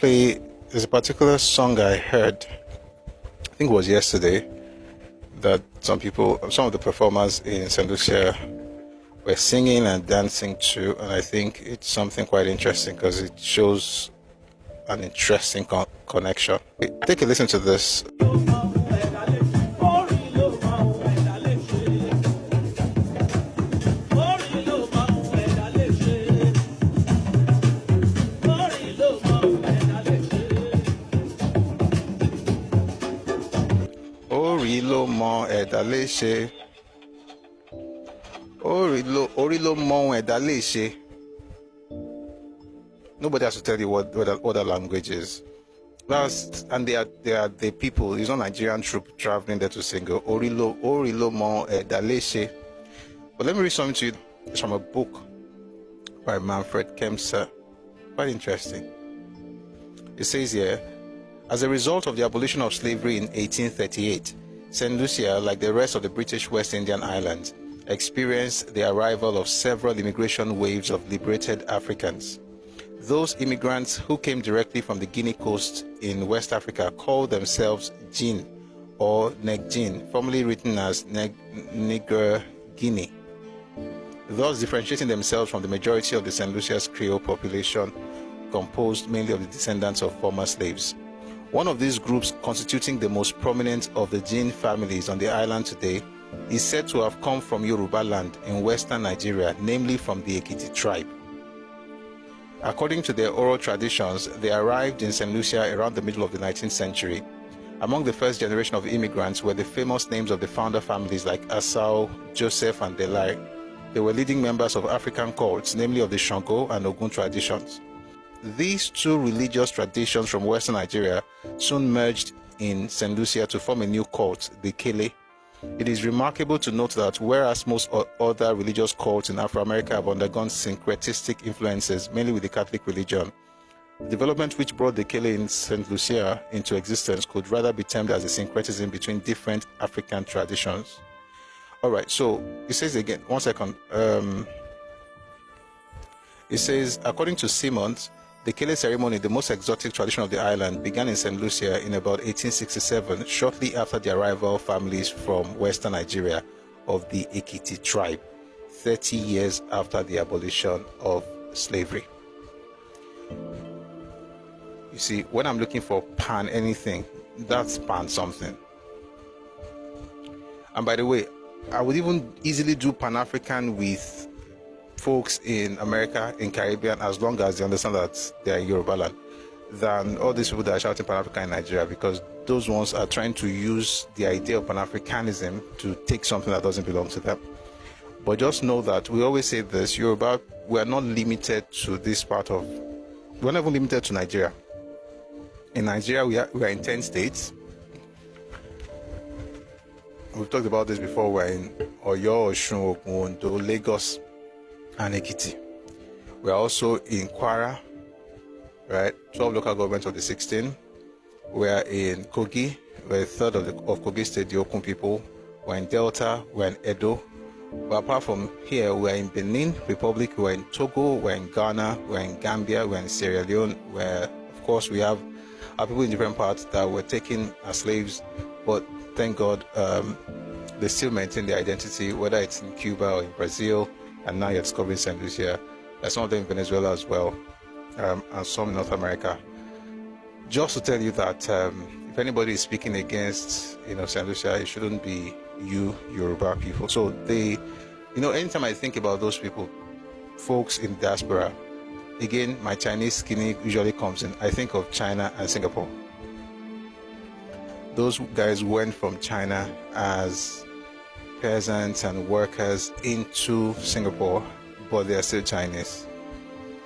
play, there's a particular song I heard, I think it was yesterday, that some of the performers in St. Lucia were singing and dancing to, and I think it's something quite interesting because it shows an interesting connection. Take a listen to this. Orí ló mọ ẹ̀dá lè ṣe. Orí ló mọ ohun ẹ̀dá lè ṣe. Nobody has to tell you what that language is. And they are the people. It's not Nigerian troop traveling there to sing. Orí ló mọ ẹ̀dá lè ṣe. But let me read something to you. It's from a book by Manfred Kempser. Quite interesting. It says here, as a result of the abolition of slavery in 1838, St. Lucia, like the rest of the British West Indian Islands, experienced the arrival of several immigration waves of liberated Africans. Those immigrants who came directly from the Guinea coast in West Africa called themselves Jin or Negjin, formerly written as Niger Guinea, thus differentiating themselves from the majority of the St. Lucia's Creole population, composed mainly of the descendants of former slaves. One of these groups, constituting the most prominent of the Jin families on the island today, is said to have come from Yorùbá land in western Nigeria, namely from the Èkìtì tribe. According to their oral traditions, they arrived in St. Lucia around the middle of the 19th century. Among the first generation of immigrants were the famous names of the founder families like Asau, Joseph, and Delai. They were leading members of African cults, namely of the Shango and Ogun traditions. These two religious traditions from western Nigeria soon merged in St. Lucia to form a new cult, the Kele. It is remarkable to note that whereas most other religious cults in Afro-America have undergone syncretistic influences, mainly with the Catholic religion, the development which brought the Kele in St. Lucia into existence could rather be termed as a syncretism between different African traditions. All right, so it says again, one second. It says, according to Simmons, the Kele ceremony, the most exotic tradition of the island, began in St. Lucia in about 1867, shortly after the arrival of families from western Nigeria of the Èkìtì tribe, 30 years after the abolition of slavery. You see, when I'm looking for pan anything, that's pan something. And by the way, I would even easily do Pan-African with folks in America, in Caribbean, as long as they understand that they are Yoruba land, than all these people that are shouting Pan-African in Nigeria, because those ones are trying to use the idea of Pan-Africanism to take something that doesn't belong to them. But just know that we always say this, Yoruba, we are not limited to this part of, we're not even limited to Nigeria. In Nigeria, we are in 10 states. We've talked about this before. We're in Oyo, Osun, Ogun, Ondo, Lagos, and Èkìtì. We are also in Kwara, right? 12 local governments of the 16. We are in Kogi. We're a third of Kogi State, the Okun people. We're in Delta. We're in Edo. But apart from here, we're in Benin Republic. We're in Togo. We're in Ghana. We're in Gambia. We're in Sierra Leone. Where, of course, we have our people in different parts that were taken as slaves, but thank God they still maintain their identity, whether it's in Cuba or in Brazil. And now you're discovering St. Lucia. There's some of them in Venezuela as well, and some in North America. Just to tell you that if anybody is speaking against, St. Lucia, it shouldn't be you, Yoruba people. So they, anytime I think about those people, folks in diaspora, again, my Chinese skinny usually comes in. I think of China and Singapore. Those guys went from China as peasants and workers into Singapore, but they are still Chinese,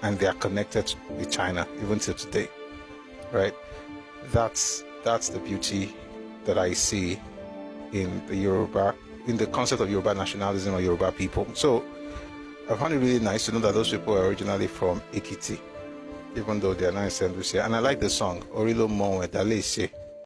and they are connected with China even till today, right? That's the beauty that I see in the concept of Yoruba nationalism or Yoruba people. So I found it really nice to know that those people are originally from Èkìtì, even though they are now in St. Lucia. And I like the song Orí ló mọ ẹ̀dá lè ṣe.